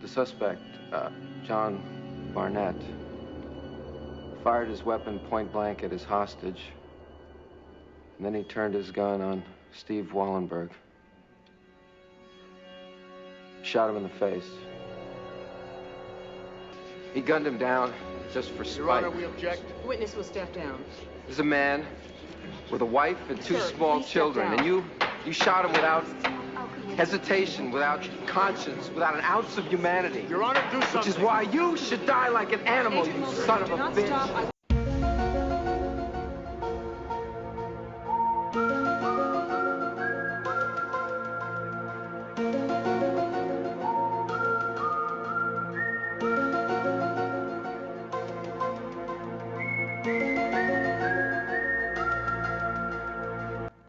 The suspect, John Barnett, fired his weapon point blank at his hostage, and then he turned his gun on Steve Wallenberg. Shot him in the face. He gunned him down just for spite. Your Honor, we object. Witness will step down. There's a man with a wife and two small children, and you shot him without hesitation, without conscience, without an ounce of humanity. Your Honor, do something. Which is why you should die like an animal, you son of a bitch.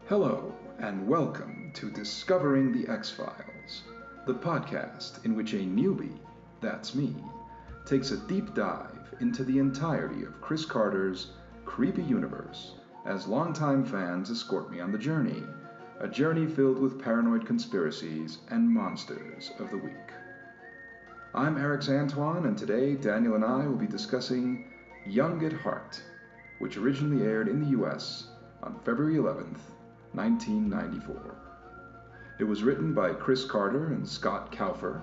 Hello, and welcome to Discovering the X-Files, the podcast in which a newbie, that's me, takes a deep dive into the entirety of Chris Carter's creepy universe as longtime fans escort me on the journey, a journey filled with paranoid conspiracies and monsters of the week. I'm Erix Antoine, and today Daniel and I will be discussing Young at Heart, which originally aired in the U.S. on February 11th, 1994. It was written by Chris Carter and Scott Kaufer,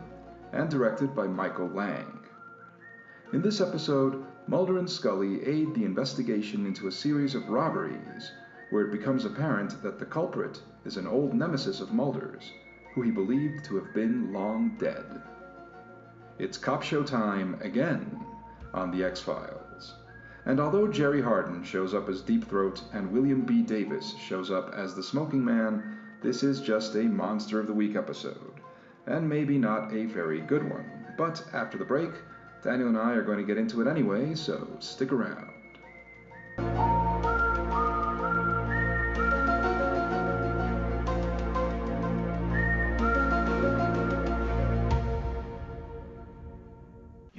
and directed by Michael Lang. In this episode, Mulder and Scully aid the investigation into a series of robberies, where it becomes apparent that the culprit is an old nemesis of Mulder's, who he believed to have been long dead. It's cop show time again on The X-Files. And although Jerry Hardin shows up as Deep Throat and William B. Davis shows up as the Smoking Man, this is just a Monster of the Week episode, and maybe not a very good one. But after the break, Daniel and I are going to get into it anyway, so stick around.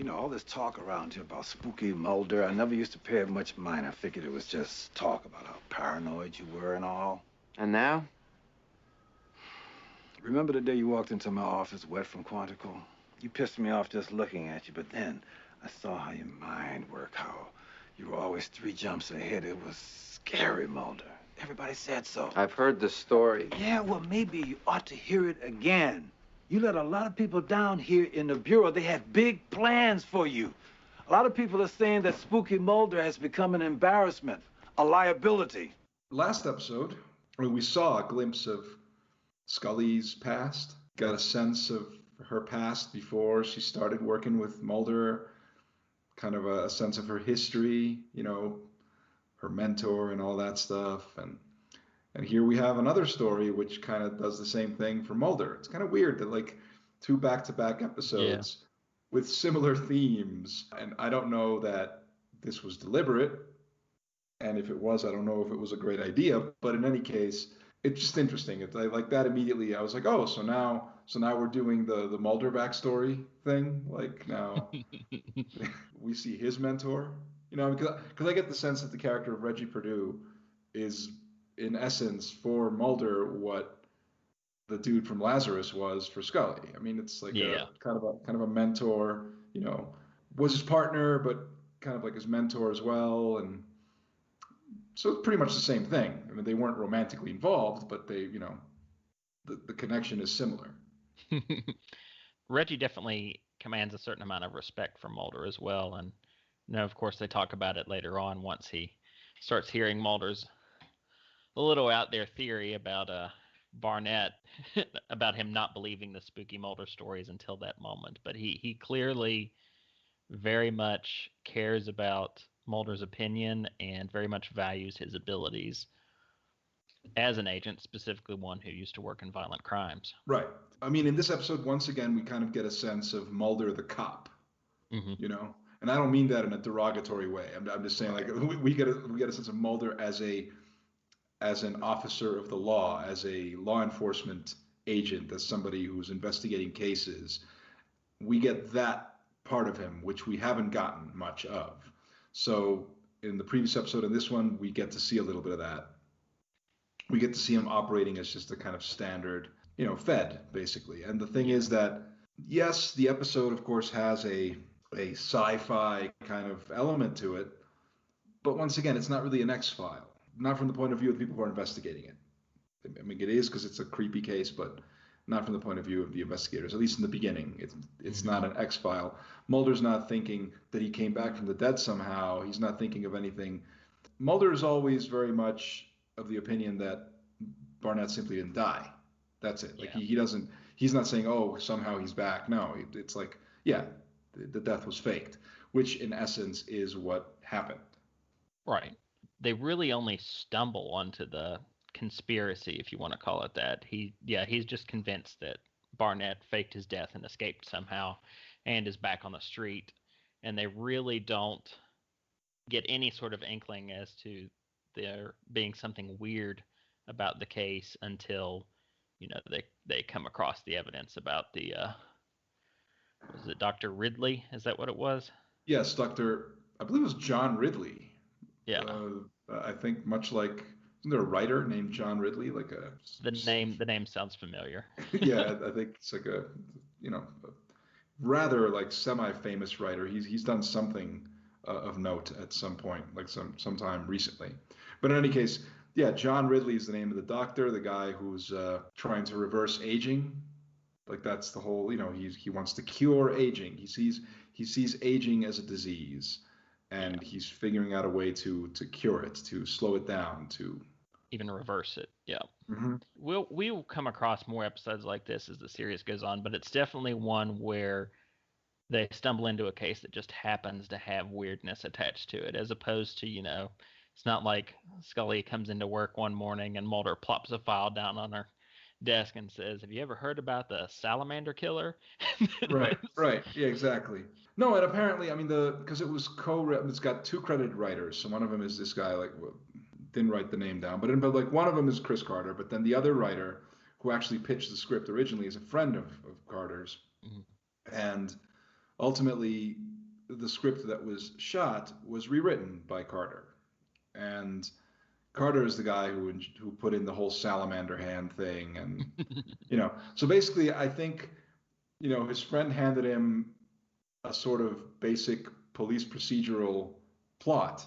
All this talk around here about spooky Mulder, I never used to pay it much mind. I figured it was just talk about how paranoid you were and all. And now? Remember the day you walked into my office wet from Quantico? You pissed me off just looking at you, but then I saw how your mind worked, how you were always 3 jumps ahead. It was scary, Mulder. Everybody said so. I've heard the story. Yeah, well, maybe you ought to hear it again. You let a lot of people down here in the Bureau. They had big plans for you. A lot of people are saying that Spooky Mulder has become an embarrassment, a liability. Last episode, we saw a glimpse of Scully's past, got a sense of her past before she started working with Mulder, kind of a sense of her history, her mentor and all that stuff. And here we have another story which kind of does the same thing for Mulder. It's kind of weird that like 2 back-to-back episodes with similar themes. And I don't know that this was deliberate. And if it was, I don't know if it was a great idea. But in any case, it's just interesting. It's like that immediately. I was like, oh, so now we're doing the Mulder backstory thing. Like now we see his mentor. Because I get the sense that the character of Reggie Perdue is, in essence, for Mulder what the dude from Lazarus was for Scully. I mean, it's like a kind of a mentor, was his partner, but kind of like his mentor as well. And so it's pretty much the same thing. I mean, they weren't romantically involved, but they, the connection is similar. Reggie definitely commands a certain amount of respect from Mulder as well. And, of course, they talk about it later on once he starts hearing Mulder's a little out there theory about Barnett, about him not believing the spooky Mulder stories until that moment. But he clearly very much cares about Mulder's opinion and very much values his abilities as an agent, specifically one who used to work in violent crimes. Right. I mean, in this episode, once again, we kind of get a sense of Mulder the cop, And I don't mean that in a derogatory way. I'm just saying, like, we get a sense of Mulder as an officer of the law, as a law enforcement agent, as somebody who's investigating cases. We get that part of him, which we haven't gotten much of. So in the previous episode and this one, we get to see a little bit of that. We get to see him operating as just a kind of standard, Fed, basically. And the thing is that Yes, the episode, of course, has a sci-fi kind of element to it, but once again, it's not really an X-file. Not from the point of view of the people who are investigating it. I mean, it is because it's a creepy case, but not from the point of view of the investigators. At least in the beginning, it's Mm-hmm. not an X file. Mulder's not thinking that he came back from the dead somehow. He's not thinking of anything. Mulder is always very much of the opinion that Barnett simply didn't die. That's it. Like Yeah. he doesn't. He's not saying, oh, somehow he's back. No, it's like, yeah, the death was faked, which in essence is what happened. Right. They really only stumble onto the conspiracy, if you want to call it that. He's just convinced that Barnett faked his death and escaped somehow and is back on the street. And they really don't get any sort of inkling as to there being something weird about the case until, they come across the evidence about the was it Dr. Ridley? Is that what it was? Yes, Doctor. I believe it was John Ridley. Yeah. I think much like isn't there a writer named John Ridley? Like a The name sounds familiar. yeah, I think it's like a a rather like semi-famous writer. He's done something of note at some point, like sometime recently. But in any case, yeah, John Ridley is the name of the doctor, the guy who's trying to reverse aging. Like that's the whole, he wants to cure aging. He sees aging as a disease, Yeah. and he's figuring out a way to cure it, to slow it down, to. Even reverse it. Yeah. Mhm. We will come across more episodes like this as the series goes on, but it's definitely one where they stumble into a case that just happens to have weirdness attached to it, as opposed to, it's not like Scully comes into work one morning and Mulder plops a file down on her desk and says, "Have you ever heard about the Salamander killer?" Right, right, yeah, exactly. No, and apparently, I mean, because it was it's got two credited writers. So one of them is this guy, like, didn't write the name down, but like one of them is Chris Carter, but then the other writer who actually pitched the script originally is a friend of Carter's, Mhm. and ultimately, the script that was shot was rewritten by Carter, and Carter is the guy who put in the whole salamander hand thing, and so basically, I think his friend handed him a sort of basic police procedural plot.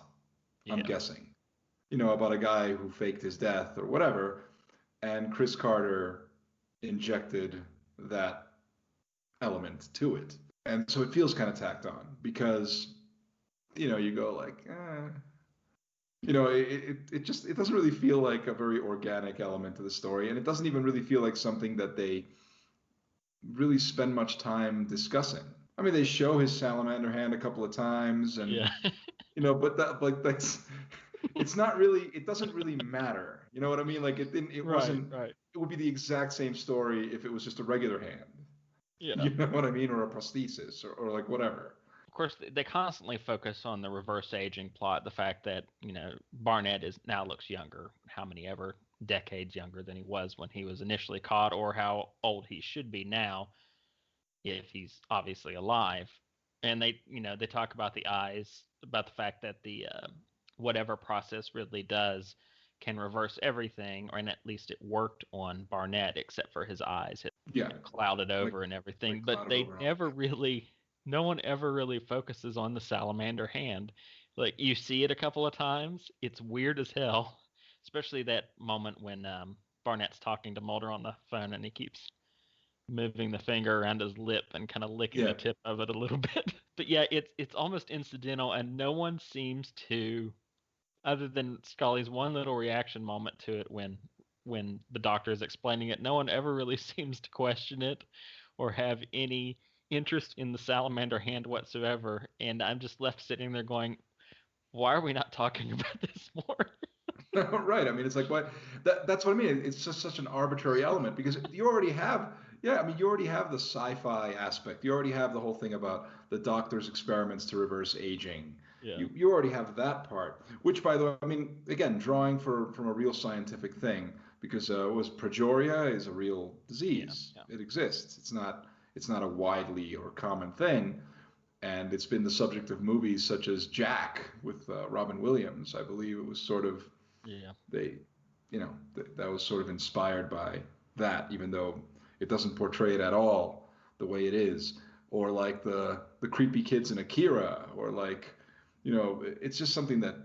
I'm Yeah. guessing, about a guy who faked his death or whatever, and Chris Carter injected that element to it, and so it feels kind of tacked on because you go like, it doesn't really feel like a very organic element to the story, and it doesn't even really feel like something that they really spend much time discussing. I mean, they show his salamander hand a couple of times, and Yeah. but that's it's not really. It doesn't really matter. You know what I mean? Like it didn't. It Right, wasn't. right. It would be the exact same story if it was just a regular hand. Yeah. You know what I mean? Or a prosthesis, or like whatever. Of course, they constantly focus on the reverse aging plot, the fact that, Barnett is now looks younger, how many ever decades younger than he was when he was initially caught, or how old he should be now if he's obviously alive. And they talk about the eyes, about the fact that the whatever process Ridley does can reverse everything, or and at least it worked on Barnett, except for his eyes, it Yeah, clouded like over and everything. But clouded they over. never really, no one ever really focuses on the salamander hand. Like you see it a couple of times, it's weird as hell, especially that moment when Barnett's talking to Mulder on the phone and he keeps moving the finger around his lip and kind of licking the Yeah, tip of it a little bit. But yeah, it's almost incidental, and no one seems to, other than Scully's one little reaction moment to it when the doctor is explaining it, no one ever really seems to question it or have any interest in the salamander hand whatsoever. And I'm just left sitting there going, why are we not talking about this more? right. I mean, it's like what that's what I mean. It's just such an arbitrary element because you already have, yeah. I mean, you already have the sci-fi aspect. You already have the whole thing about the doctor's experiments to reverse aging. Yeah. You already have that part. Which, by the way, I mean, again, drawing from a real scientific thing because was progeria is a real Yeah. disease. Yeah. It exists. It's not a widely or common thing, and it's been the subject of movies such as Jack with Robin Williams. I believe it was sort of Yeah. they, that was sort of inspired by that, even though it doesn't portray it at all the way it is, or like the creepy kids in Akira, or like, it's just something that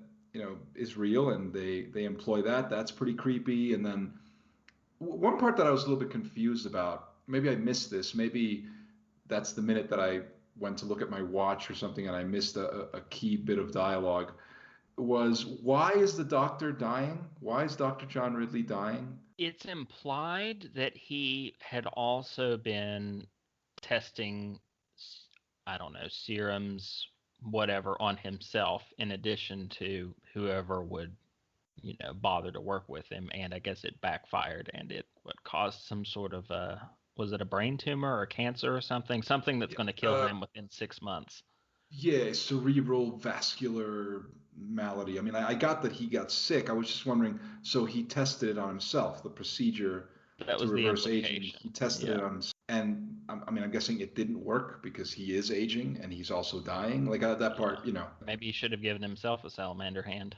is real, and they employ that. That's pretty creepy. And then one part that I was a little bit confused about, maybe I missed this, maybe that's the minute that I went to look at my watch or something and I missed a key bit of dialogue, was why is the doctor dying? Why is Dr. John Ridley dying? It's implied that he had also been testing, I don't know, serums, whatever, on himself, in addition to whoever would, bother to work with him. And I guess it backfired, and it caused some sort of was it a brain tumor or cancer or something? Something that's going to kill him within 6 months. Yeah, cerebral vascular malady. I mean, I got that he got sick. I was just wondering, so he tested it on himself, the procedure That to was the reverse aging. implication. He tested it on himself. And I mean, I'm guessing it didn't work because he is aging and he's also dying. Like that part, Maybe he should have given himself a salamander hand.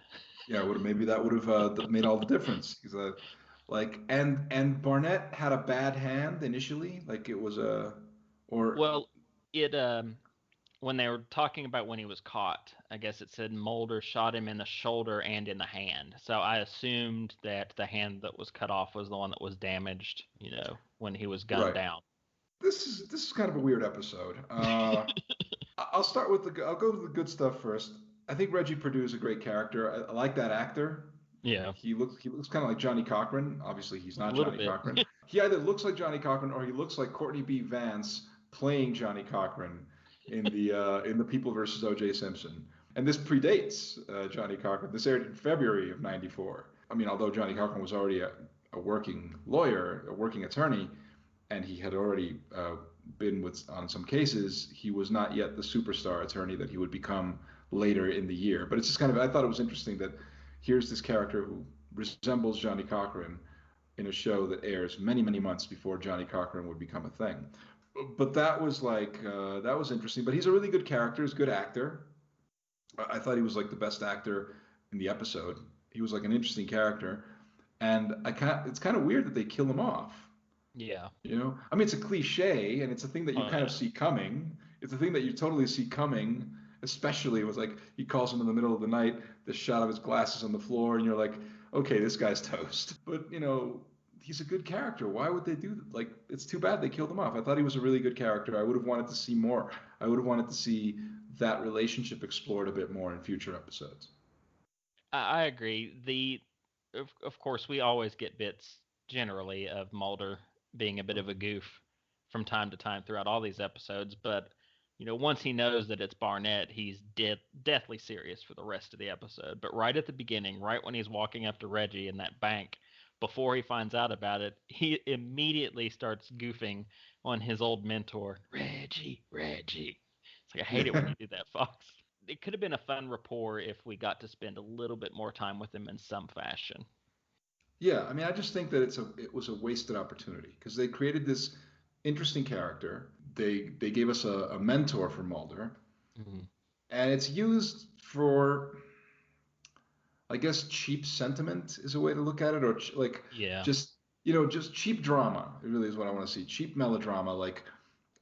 yeah, maybe that would have made all the difference. Because and Barnett had a bad hand initially, like it was or Well, it when they were talking about when he was caught, I guess it said Mulder shot him in the shoulder and in the hand. So I assumed that the hand that was cut off was the one that was damaged, when he was gunned right. down. This is kind of a weird episode. I'll start with I'll go to the good stuff first. I think Reggie Perdue is a great character. I like that actor. Yeah. He looks kind of like Johnny Cochran. Obviously, he's not Johnny bit. Cochran. He either looks like Johnny Cochran or he looks like Courtney B. Vance playing Johnny Cochran in the People versus O.J. Simpson. And this predates Johnny Cochran. This aired in February of '94. I mean, although Johnny Cochran was already a working lawyer, a working attorney, and he had already been on some cases, he was not yet the superstar attorney that he would become later in the year. But it's just kind of, I thought it was interesting that here's this character who resembles Johnny Cochran in a show that airs many, many months before Johnny Cochran would become a thing. But that was that was interesting. But he's a really good character. He's a good actor. I thought he was like the best actor in the episode. He was like an interesting character. And it's kind of weird that they kill him off. Yeah. I mean, it's a cliche, and it's a thing that you kind of see coming. It's a thing that you totally see coming, especially it was like he calls him in the middle of the night, the shot of his glasses on the floor, and you're like, okay, this guy's toast. But, he's a good character. Why would they do that? Like, it's too bad they killed him off. I thought he was a really good character. I would have wanted to see more. I would have wanted to see that relationship explored a bit more in future episodes. I agree. Of course, we always get bits generally of Mulder being a bit of a goof from time to time throughout all these episodes, but once he knows that it's Barnett, he's deathly serious for the rest of the episode. But right at the beginning, right when he's walking up to Reggie in that bank, before he finds out about it, he immediately starts goofing on his old mentor, Reggie. It's like, I hate it when you do that, Fox. It could have been a fun rapport if we got to spend a little bit more time with him in some fashion. Yeah, I mean, I just think that it was a wasted opportunity because they created this interesting character. They gave us a mentor for Mulder, and it's used for, I guess, cheap sentiment is a way to look at it, or just cheap drama. It really is what I want to see. Cheap melodrama. Like,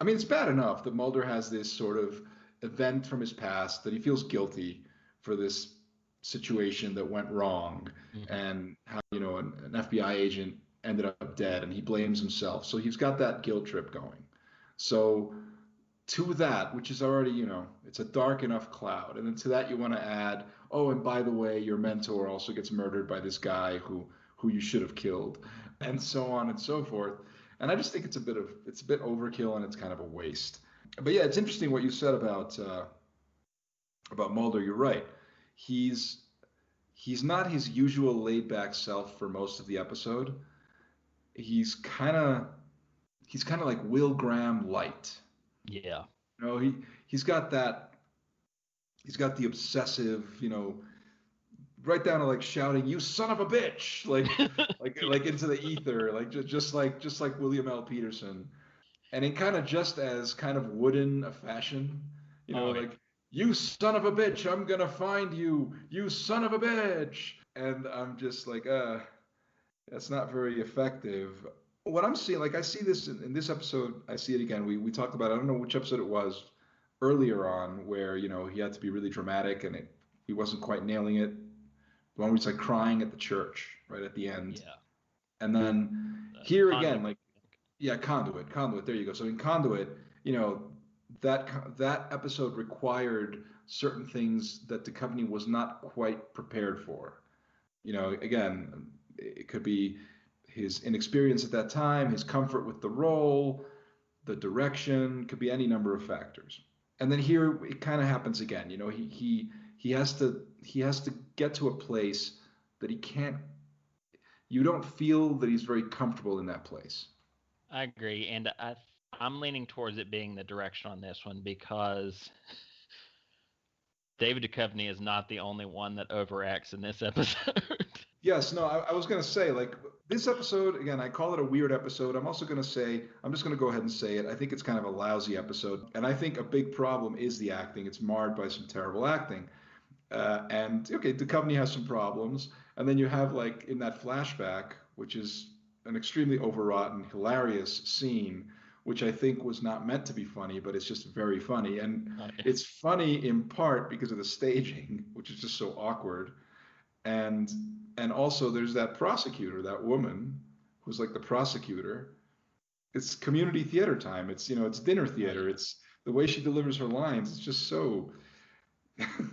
I mean, it's bad enough that Mulder has this sort of event from his past that he feels guilty for this situation that went wrong, and how an FBI agent ended up dead, and he blames himself. So he's got that guilt trip going. So to that, which is already it's a dark enough cloud, and then to that you want to add, oh, and by the way, your mentor also gets murdered by this guy who you should have killed, and so on and so forth. And I just think it's a bit overkill, and it's kind of a waste. But yeah, it's interesting what you said about Mulder. You're right. He's not his usual laid back self for most of the episode. He's kind of like Will Graham light. Yeah. He's got the obsessive, right down to like shouting, "You son of a bitch!" like into the ether, like just like William L. Peterson, and in kind of just as kind of wooden a fashion, like, "You son of a bitch, I'm gonna find you, you son of a bitch," and I'm just like, that's not very effective. what I'm seeing, like I see this in this episode, I see it again. We talked about, I don't know which episode it was earlier on, where he had to be really dramatic and he wasn't quite nailing it. The one where he's like crying at the church right at the end, Yeah. and then here again, Conduit. like yeah, conduit. There you go. So in conduit, you know that episode required certain things that the company was not quite prepared for. Again, it could be his inexperience at that time, his comfort with the role, the direction, could be any number of factors. And then here it kind of happens again. He has to get to a place that he can't. You don't feel that he's very comfortable in that place. I agree, and I'm leaning towards it being the direction on this one because David Duchovny is not the only one that overacts in this episode. Yes, no, I was going to say, like, this episode, again, I call it a weird episode. I'm also going to say, I'm just going to go ahead and say it. I think it's kind of a lousy episode. And I think a big problem is the acting. It's marred by some terrible acting. And, okay, Duchovny has some problems. And then you have, like, in that flashback, which is an extremely overwrought and hilarious scene, which I think was not meant to be funny, but it's just very funny. And it's funny in part because of the staging, which is just so awkward. And also there's that prosecutor, that woman who's like the prosecutor. It's community theater time. It's dinner theater. It's the way she delivers her lines. It's just so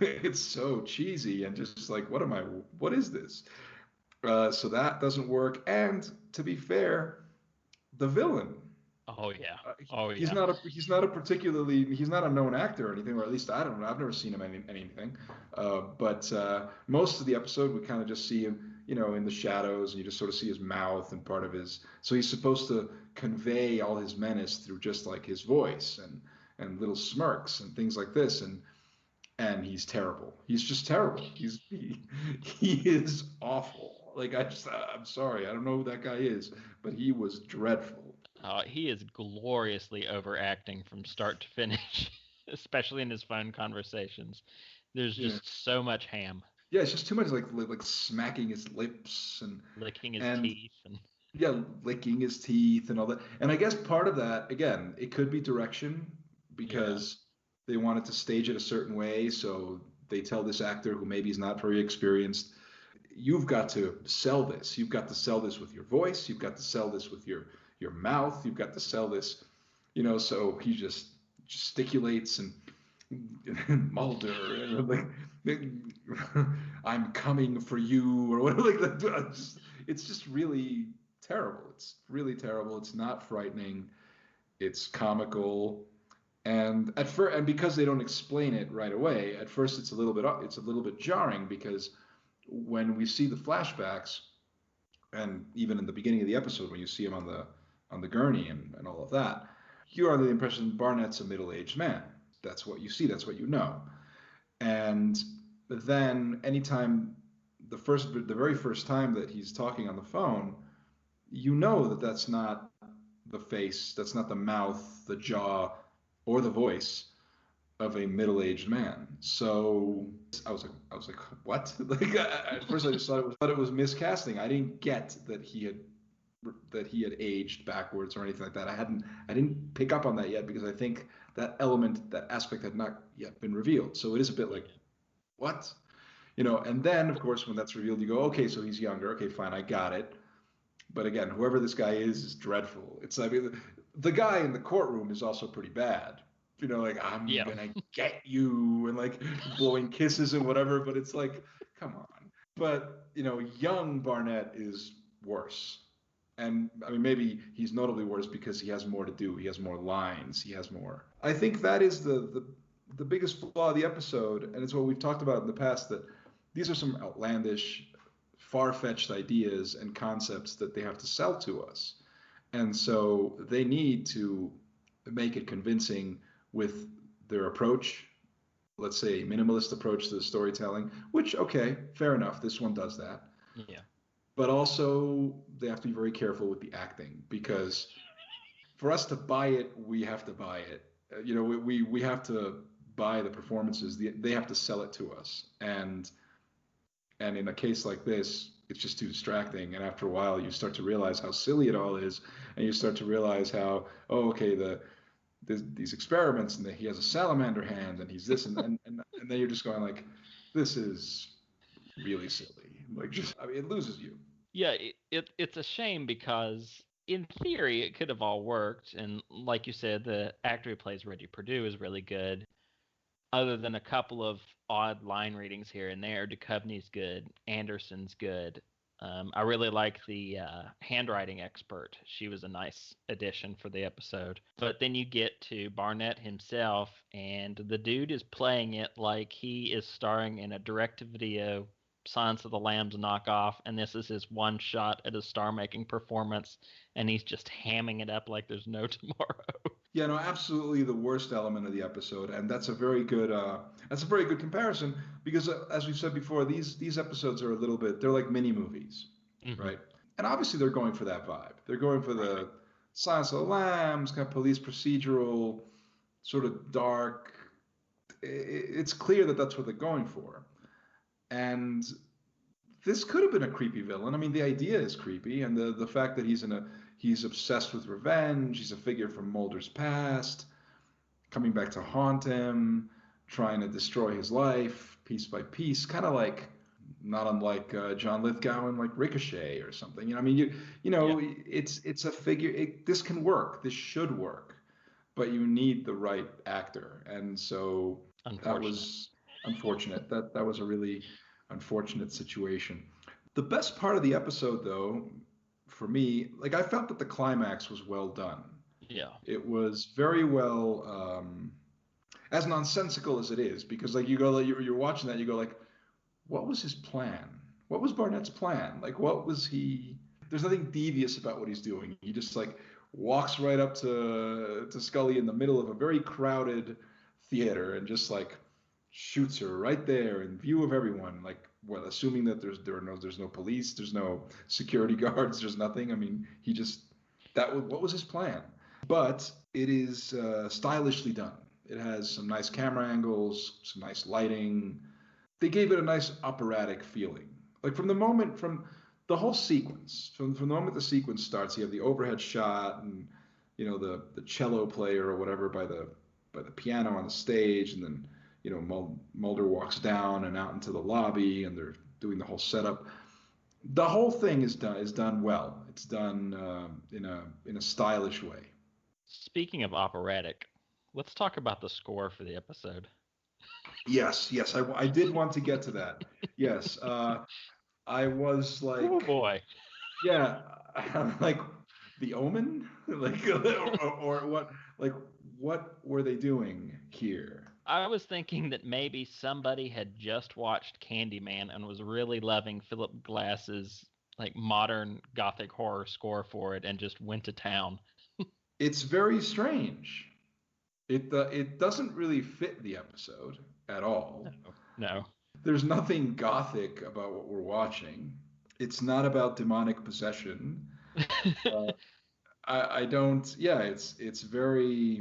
it's so cheesy and just like, what is this? So that doesn't work. And to be fair, the villain, Oh yeah. Oh he's yeah. not a he's not a known actor or anything, or at least I don't know. I've never seen him in anything. But most of the episode, we kind of just see him, in the shadows, and you just sort of see his mouth and part of his. So he's supposed to convey all his menace through just like his voice and little smirks and things like this, and he's terrible. He's just terrible. He is awful. Like I'm sorry, I don't know who that guy is, but he was dreadful. He is gloriously overacting from start to finish, especially in his phone conversations. There's Yeah. just so much ham, Yeah, it's just too much like smacking his lips licking his and teeth, and yeah, licking his teeth and all that. And I guess part of that, again, it could be direction yeah, because they wanted to stage it a certain way. So they tell this actor who maybe is not very experienced, you've got to sell this. You've got to sell this with your voice. You've got to sell this with your mouth. You've got to sell this, so he just gesticulates and Mulder, and like, I'm coming for you, or whatever. Like that. It's just really terrible. It's really terrible. It's not frightening. It's comical, and at first, and because they don't explain it right away, at first it's a little bit jarring because when we see the flashbacks, and even in the beginning of the episode when you see him on the gurney and all of that, you're under the impression Barnett's a middle-aged man. That's what you see. That's what you know. And then anytime the very first time that he's talking on the phone, you know that that's not the face, that's not the mouth, the jaw, or the voice of a middle-aged man. So I was like, what? Like at first, I just thought it was miscasting. I didn't get that he had aged backwards or anything like that. I didn't pick up on that yet because I think that aspect had not yet been revealed. So it is a bit like, what? And then of course when that's revealed, you go, okay, so he's younger. Okay, fine, I got it. But again, whoever this guy is dreadful. I mean, the guy in the courtroom is also pretty bad. Like, I'm yeah. gonna get you, and like blowing kisses and whatever. But it's like, come on. But young Barnett is worse. And I mean, maybe he's notably worse because he has more to do. He has more lines. He has more. I think that is the biggest flaw of the episode, and it's what we've talked about in the past, that these are some outlandish, far-fetched ideas and concepts that they have to sell to us. And so they need to make it convincing with their approach, let's say a minimalist approach to the storytelling, which, okay, fair enough, this one does that. Yeah. But also they have to be very careful with the acting because for us to buy it, we have to buy it. We have to buy the performances. They have to sell it to us. And in a case like this, it's just too distracting. And after a while, you start to realize how silly it all is, and you start to realize how, oh, okay, these experiments, and he has a salamander hand, and he's this, and then you're just going like, this is really silly. Like, just, I mean, it loses you. Yeah, it's a shame because in theory it could have all worked, and like you said, the actor who plays Reggie Purdue is really good. Other than a couple of odd line readings here and there, Duchovny's good, Anderson's good. I really like the handwriting expert. She was a nice addition for the episode. But then you get to Barnett himself, and the dude is playing it like he is starring in a direct-to-video Silence of the Lambs knockoff, and this is his one shot at a star-making performance, and he's just hamming it up like there's no tomorrow. Yeah, no, absolutely the worst element of the episode, and that's a very good comparison because as we've said before, these episodes are a little bit they're like mini movies, Mm-hmm. right? And obviously they're going for that vibe. They're going for the Silence of the Lambs, kind of police procedural, sort of dark. It's clear that that's what they're going for, and this could have been a creepy villain. I mean, the idea is creepy, and the fact that he's obsessed with revenge. He's a figure from Mulder's past, coming back to haunt him, trying to destroy his life piece by piece, kind of like not unlike John Lithgow in like Ricochet or something. You know, I mean, Yeah. it's a figure. This can work. This should work, but you need the right actor, and so that Unfortunate. was unfortunate. That was a really unfortunate situation. The best part of the episode, though, for me, like I felt that the climax was well done. Yeah. It was very well, as nonsensical as it is, because like you go, like, you're watching that, you go like, what was his plan? What was Barnett's plan? Like, what was he? There's nothing devious about what he's doing. He just like walks right up to Scully in the middle of a very crowded theater and just like shoots her right there in view of everyone. Like, well, assuming that there's no police, there's no security guards, there's nothing. I mean, he just what was his plan? But it is stylishly done. It has some nice camera angles, some nice lighting. They gave it a nice operatic feeling. Like from the whole sequence, from the moment the sequence starts, you have the overhead shot and the cello player or whatever by the piano on the stage, and then Mulder walks down and out into the lobby, and they're doing the whole setup. The whole thing is done well. It's done in a stylish way. Speaking of operatic, let's talk about the score for the episode. Yes, I did want to get to that. Yes, I was like, Oh boy. yeah, I'm like the Omen, like or what, like what were they doing here? I was thinking that maybe somebody had just watched Candyman and was really loving Philip Glass's like modern gothic horror score for it and just went to town. It's very strange. It doesn't really fit the episode at all. No. There's nothing gothic about what we're watching. It's not about demonic possession. Uh, I don't. Yeah, it's very.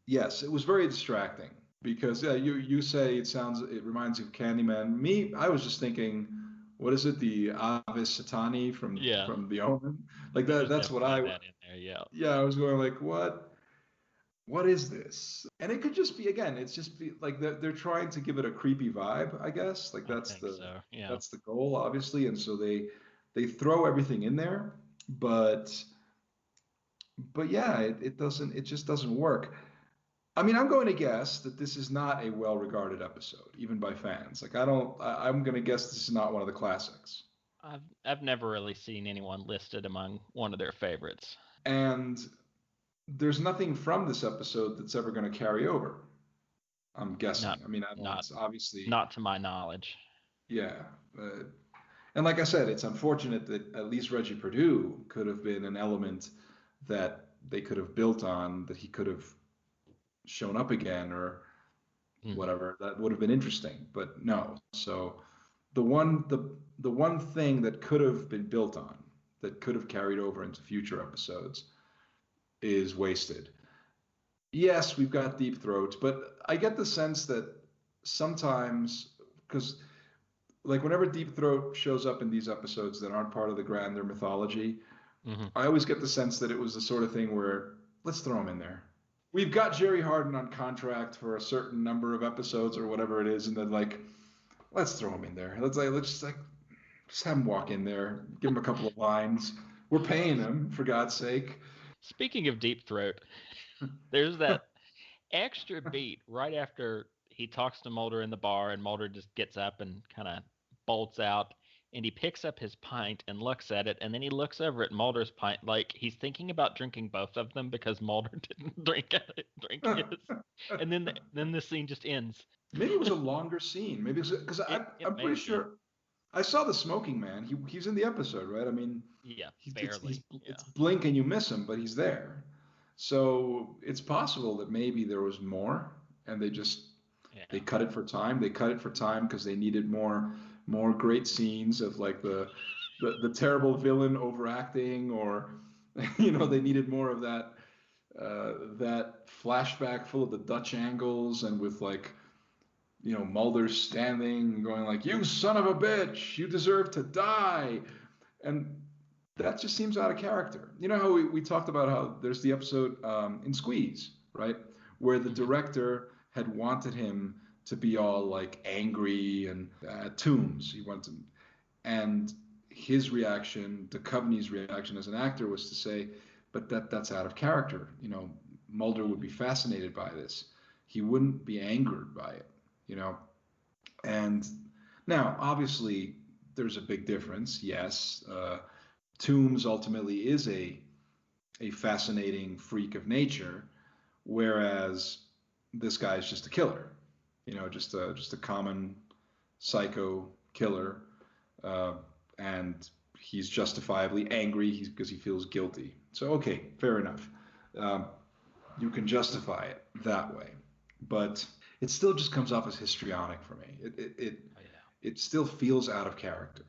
Yes, it was very distracting because yeah, you say it reminds you of Candyman. Me, I was just thinking, what is it, the Avis Satani Yeah. from The Omen? Like that. There's That's what definitely that in there, yeah. Yeah, I was going like, what is this? And it could just be again, it's just be like they're trying to give it a creepy vibe, I guess. Like I think so. Yeah. that's the goal, obviously, and so they throw everything in there, but yeah, it just doesn't work. I mean, I'm going to guess that this is not a well-regarded episode, even by fans. Like I'm going to guess this is not one of the classics. I've never really seen anyone listed among one of their favorites. And there's nothing from this episode that's ever going to carry over. I'm guessing. Not I mean, not it's obviously, not to my knowledge. yeah. And like I said, it's unfortunate that at least Reggie Purdue could have been an element that they could have built on, that he could have shown up again or whatever. That would have been interesting, but no. So the one thing that could have been built on, that could have carried over into future episodes, is wasted. Yes, we've got deep throats, but I get the sense that sometimes, because like whenever Deep Throat shows up in these episodes that aren't part of the grander mythology, Hmm. I always get the sense that it was the sort of thing where let's throw him in there. We've got Jerry Harden on contract for a certain number of episodes or whatever it is, and then like let's throw him in there. Let's have him walk in there, give him a couple of lines. We're paying him for God's sake. Speaking of Deep Throat, there's that extra beat right after he talks to Mulder in the bar, and Mulder just gets up and kind of bolts out, and he picks up his pint and looks at it, and then he looks over at Mulder's pint like he's thinking about drinking both of them because Mulder didn't drink his, and then the scene just ends. Maybe it was a longer scene. Maybe because It I'm may pretty have been. sure I saw the smoking man. He's in the episode, right? I mean, Yeah, he's barely. Yeah. it's blink and you miss him, but he's there. So it's possible that maybe there was more, and they Yeah. cut it for time. They cut it for time because they needed more great scenes of like the terrible villain overacting, or they needed more of that flashback full of the Dutch angles and with like Mulder standing and going like, "You son of a bitch, you deserve to die," and that just seems out of character. You know how we talked about how there's the episode in Squeeze, right, where the Hmm. director had wanted him to be all like angry and Toombs. He wanted, and his reaction, Duchovny's reaction as an actor, was to say, "But that's out of character. Mulder would be fascinated by this. He wouldn't be angered by it." You know, and now obviously there's a big difference. Yes, Toombs ultimately is a fascinating freak of nature, whereas this guy's just a killer. Just a common psycho killer, uh, and he's justifiably angry because he feels guilty. So okay, fair enough. Um, you can justify it that way, but it still just comes off as histrionic for me. Oh yeah. It still feels out of character.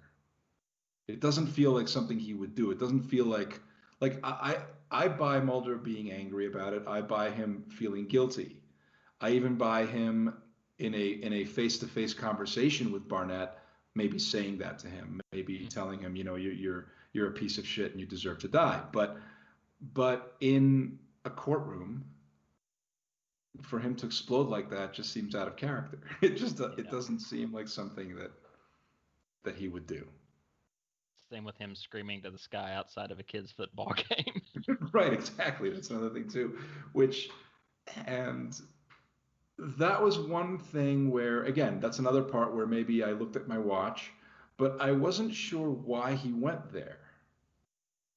It doesn't feel like something he would do. It doesn't feel like I buy Mulder being angry about it. I buy him feeling guilty. I even buy him in a face-to-face conversation with Barnett, maybe saying that to him, maybe Mhm. telling him, you're a piece of shit and you deserve to die. But in a courtroom, for him to explode like that just seems out of character. It Yeah. doesn't seem like something that he would do. Same with him screaming to the sky outside of a kid's football game. Right, exactly. That's another thing too, which and that was one thing where again, that's another part where maybe I looked at my watch, but I wasn't sure why he went there.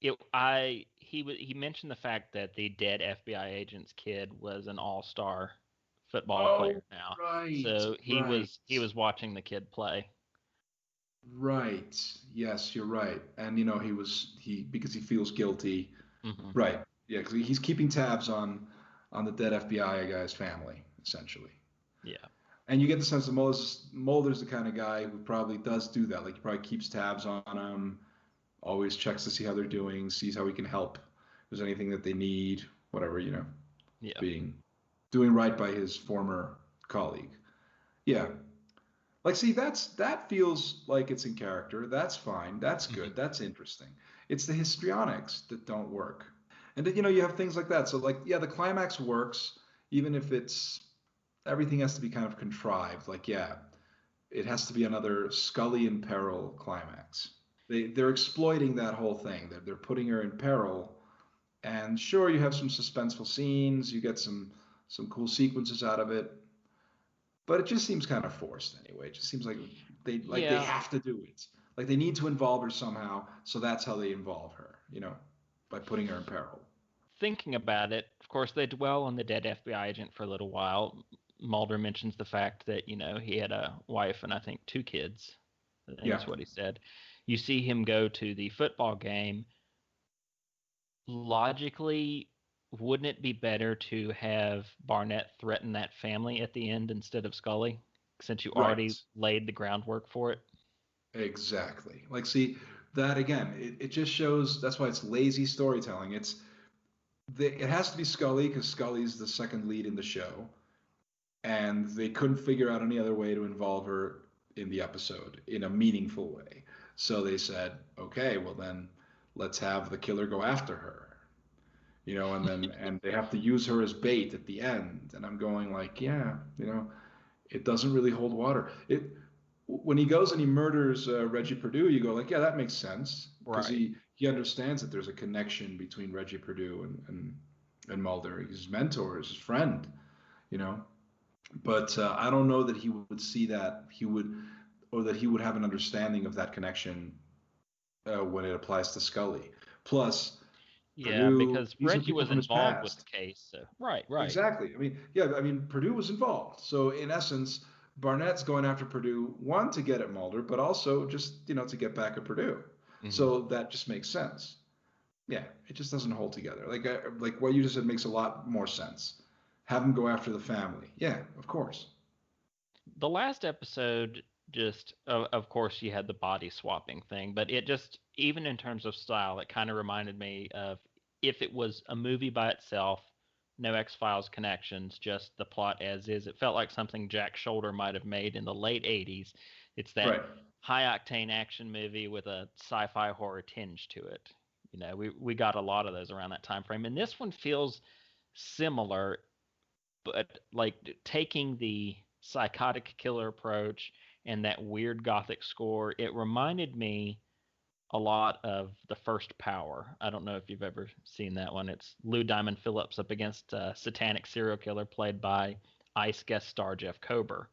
He mentioned the fact that the dead FBI agent's kid was an all-star football Oh, player now. right, So right, he was watching the kid play. right. Yes, you're right. And he because he feels guilty. Hmm. Right. Yeah, because he's keeping tabs on the dead FBI guy's family, essentially. Yeah. And you get the sense that Mulder's the kind of guy who probably does do that. Like he probably keeps tabs on them, always checks to see how they're doing, sees how he can help. If there's anything that they need, whatever, Yeah. being doing right by his former colleague. Yeah. Like see, that feels like it's in character. That's fine. That's Hmm. good. That's interesting. It's the histrionics that don't work. And then, you have things like that. So like, yeah, the climax works, even if it's everything has to be kind of contrived. Like, yeah, it has to be another Scully in peril climax. They're exploiting that whole thing. They're putting her in peril. And sure, you have some suspenseful scenes, you get some cool sequences out of it, but it just seems kind of forced anyway. It just seems like they Yeah. have to do it. Like they need to involve her somehow, so that's how they involve her, by putting her in peril. Thinking about it, of course, they dwell on the dead FBI agent for a little while. Mulder mentions the fact that, he had a wife and I think two kids. I think Yeah. is what he said. You see him go to the football game. Logically, wouldn't it be better to have Barnett threaten that family at the end instead of Scully, since you already Right. laid the groundwork for it? Exactly. Like, see, that again, it just shows that's why it's lazy storytelling. It has to be Scully because Scully's the second lead in the show, and they couldn't figure out any other way to involve her in the episode in a meaningful way. So they said, okay, well then let's have the killer go after her, and they have to use her as bait at the end. And I'm going like, yeah, it doesn't really hold water. It When he goes and he murders Reggie Purdue, you go like, yeah, that makes sense because Right. he understands that there's a connection between Reggie Purdue and Mulder. He's his mentor, his friend, you know. But I don't know that he would see that or that he would have an understanding of that connection when it applies to Scully. Plus, Yeah, Purdue, because these are Reggie people was from his involved with the past. case. So. Right, right. Exactly. I mean, yeah, I mean, Purdue was involved. So in essence, Barnett's going after Purdue, one, to get at Mulder, but also just, to get back at Purdue. Hmm. So that just makes sense. Yeah, it just doesn't hold together. Like what you just said makes a lot more sense. Have him go after the family. Yeah, of course. The last episode, just of course, you had the body swapping thing, but it just, even in terms of style, it kind of reminded me of if it was a movie by itself, no X Files connections, just the plot as is. It felt like something Jack Shoulder might have made in the late '80s. It's that Right. high octane action movie with a sci-fi horror tinge to it. We got a lot of those around that time frame, and this one feels similar, but like taking the psychotic killer approach and that weird gothic score, it reminded me a lot of The First Power. I don't know if you've ever seen that one. It's Lou Diamond Phillips up against a satanic serial killer played by Ice guest star Jeff Kober.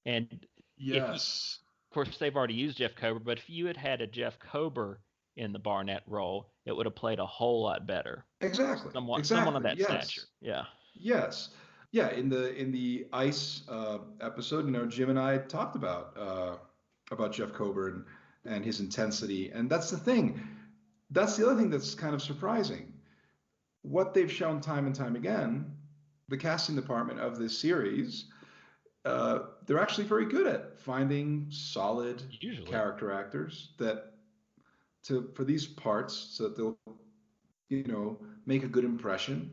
And if you, Yes. of course, they've already used Jeff Kober, but if you had had a Jeff Kober in the Barnett role, it would have played a whole lot better. Exactly. Someone of Exactly. that stature. Yes. Yeah. Yes. Yeah. In the Ice episode, Jim and I talked about Jeff Kober and his intensity, and that's the thing. That's the other thing that's kind of surprising. What they've shown time and time again, the casting department of this series, they're actually very good at finding solid Usually. character actors that for these parts, so that they'll make a good impression,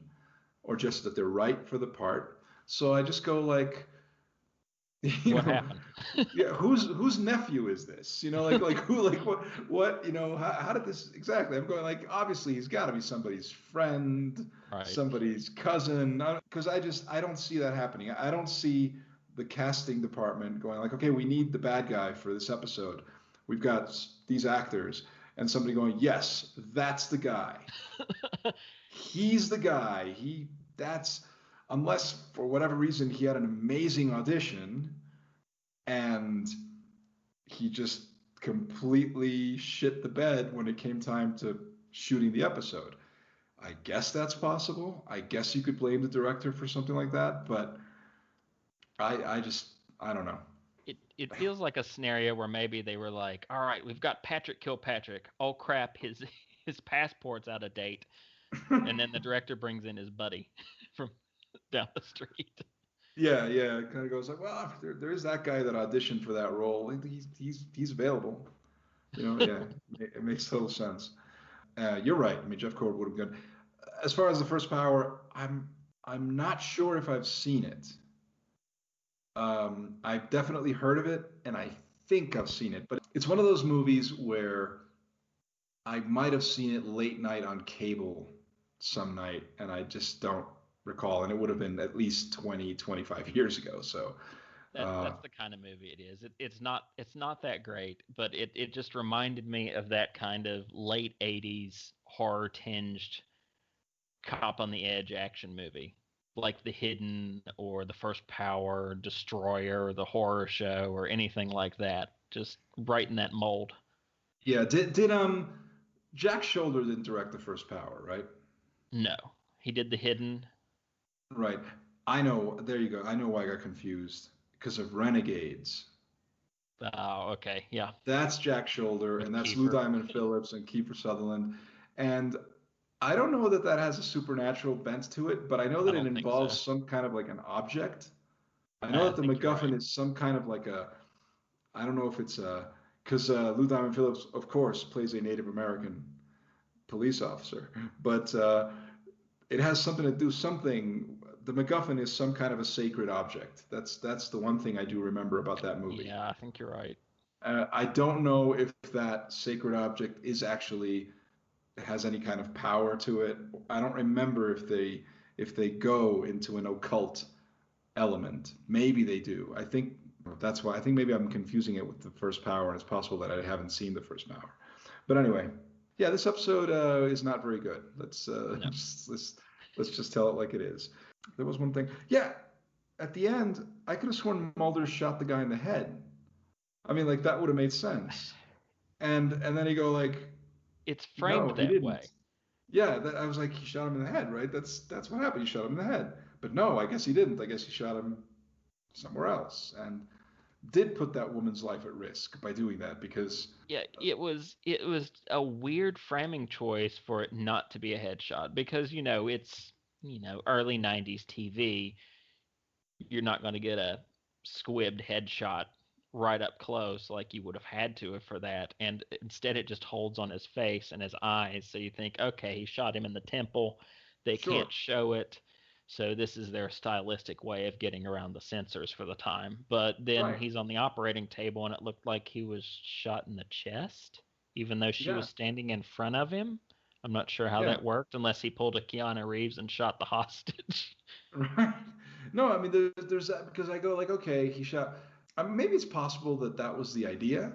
or just that they're right for the part. So I just go like, you What know, happened? yeah, whose nephew is this? Like who, like what, how did this exactly? I'm going like, obviously he's got to be somebody's friend, Right. somebody's cousin, because I don't see that happening. I don't see the casting department going like, okay, we need the bad guy for this episode. We've got these actors, and somebody going, yes, that's the guy. He's the guy. That's unless for whatever reason he had an amazing audition and he just completely shit the bed when it came time to shooting the episode. I guess that's possible. I guess you could blame the director for something like that, but I don't know. It feels like a scenario where maybe they were like, all right, we've got Patrick Kilpatrick. Oh crap, his his passport's out of date. And then the director brings in his buddy from down the street. Yeah, yeah. It kind of goes like, well, there is that guy that auditioned for that role. He's available. Yeah, it makes total sense. You're right. I mean, Jeff Cord would have been good. As far as the first Power, I'm not sure if I've seen it. I've definitely heard of it, and I think I've seen it. But it's one of those movies where I might have seen it late night on cable some night, and I just don't recall. And it would have been at least 20, 25 years ago. So, uh, That's the kind of movie it is. It's not that great, but it just reminded me of that kind of late '80s horror tinged cop on the edge action movie, like The Hidden or The First Power, Destroyer, or The Horror Show, or anything like that. Just right in that mold. yeah, did Jack Shoulder didn't direct the first Power, right? No, he did The Hidden. Right. I know. There you go. I know why I got confused because of Renegades. Oh, okay, yeah, That's Jack Shoulder, with and that's Lou Kiefer. Diamond Phillips and Kiefer Sutherland. And I don't know that that has a supernatural bent to it, but I know I that it don't think so. involves some kind of like an object. I know I that the think you're right. MacGuffin is some kind of like I don't know if it's because Lou Diamond Phillips, of course, plays a Native American police officer, but it has something to do something the MacGuffin is some kind of a sacred object. That's the one thing I do remember about that movie. Yeah, I think you're right. I don't know if that sacred object is actually has any kind of power to it. I don't remember if they go into an occult element. Maybe they do. I think that's why. I think maybe I'm confusing it with the first power, and it's possible that I haven't seen the first power. But anyway, yeah, this episode is not very good. Let's let's just tell it like it is. There was one thing. Yeah, at the end, I could have sworn Mulder shot the guy in the head. I mean, like that would have made sense. And then he go like, It's no, framed he that didn't. way. Yeah, I was like, he shot him in the head, right? That's what happened. He shot him in the head. But no, I guess he didn't. I guess he shot him somewhere else, and did put that woman's life at risk by doing that because Yeah, it was a weird framing choice for it not to be a headshot because it's early 90s TV. You're not going to get a squibbed headshot right up close like you would have had to for that, and instead it just holds on his face and his eyes, so you think, okay, he shot him in the temple. They sure, can't show it, so this is their stylistic way of getting around the censors for the time. But then right, he's on the operating table and it looked like he was shot in the chest even though she yeah, was standing in front of him. I'm not sure how yeah, that worked unless he pulled a Keanu Reeves and shot the hostage. right. No, I mean there's that because I go like, okay, he shot. I mean, maybe it's possible that that was the idea,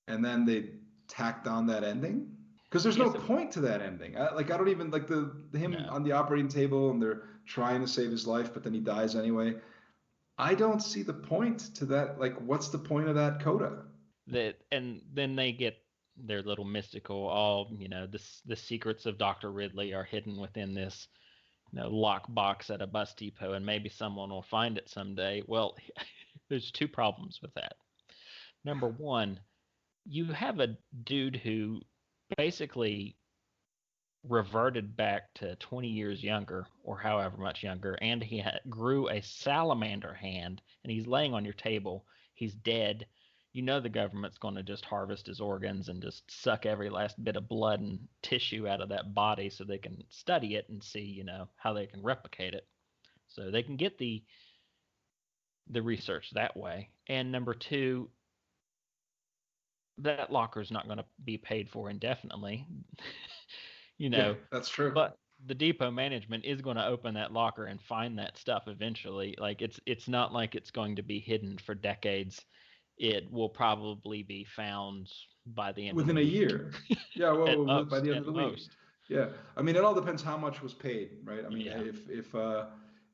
and then they tacked on that ending because there's no Yes, point to that ending. I don't even like the him no. on the operating table and they're trying to save his life, but then he dies anyway. I don't see the point to that. Like, what's the point of that coda? That, and then they get their little mystical, the secrets of Dr. Ridley are hidden within this lock box at a bus depot, and maybe someone will find it someday. Well, there's two problems with that. Number one, you have a dude who basically reverted back to 20 years younger or however much younger, and he grew a salamander hand, and he's laying on your table. He's dead. The government's going to just harvest his organs and just suck every last bit of blood and tissue out of that body so they can study it and see how they can replicate it, so they can get the research that way. And number two, that locker is not going to be paid for indefinitely. Yeah, that's true. But the depot management is going to open that locker and find that stuff eventually. Like, it's not like it's going to be hidden for decades. It will probably be found by the end of the Within a week. year. Yeah, well, by the end At of the week. most. Yeah, I mean, it all depends how much was paid, right? I mean, Yeah.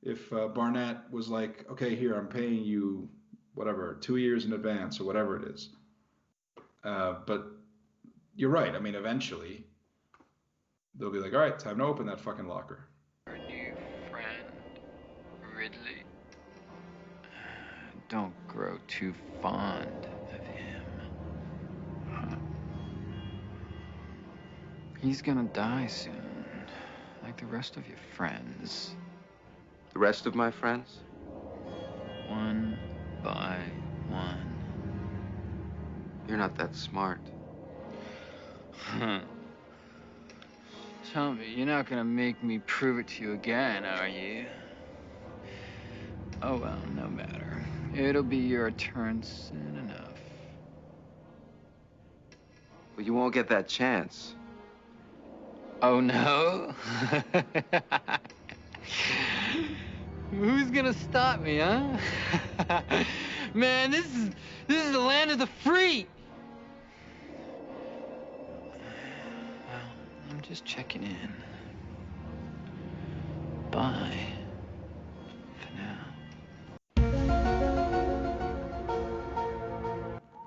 if Barnett was like, okay, here, I'm paying you whatever 2 years in advance or whatever it is. But you're right. I mean, eventually they'll be like, all right, time to open that fucking locker. Our new friend, Ridley. Don't grow too fond of him. He's gonna die soon, like the rest of your friends. The rest of my friends? One by one. You're not that smart. Tell me, you're not gonna make me prove it to you again, are you? Oh well, no matter. It'll be your turn soon enough. But you won't get that chance. Oh no? Who's gonna stop me, huh? Man, this is the land of the free. Well, I'm just checking in. Bye. For now.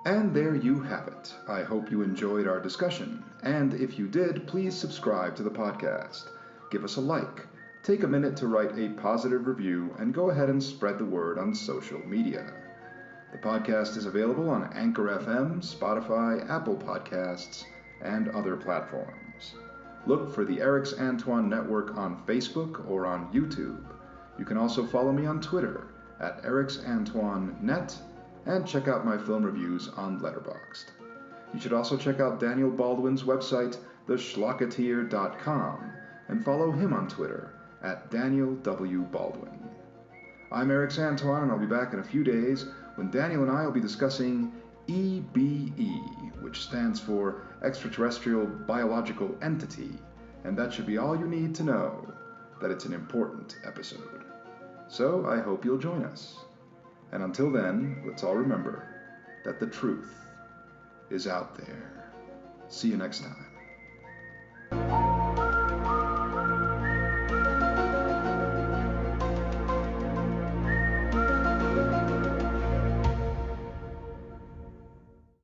And there you have it. I hope you enjoyed our discussion. And if you did, please subscribe to the podcast. Give us a like. Take a minute to write a positive review and go ahead and spread the word on social media. The podcast is available on Anchor FM, Spotify, Apple Podcasts, and other platforms. Look for the Erix Antoine Network on Facebook or on YouTube. You can also follow me on Twitter at ErixAntoineNet and check out my film reviews on Letterboxd. You should also check out Daniel Baldwin's website, theschlocketeer.com, and follow him on Twitter at Daniel W. Baldwin. I'm Erix Antoine, and I'll be back in a few days when Daniel and I will be discussing EBE, which stands for Extraterrestrial Biological Entity, and that should be all you need to know that it's an important episode. So I hope you'll join us. And until then, let's all remember that the truth is out there. See you next time.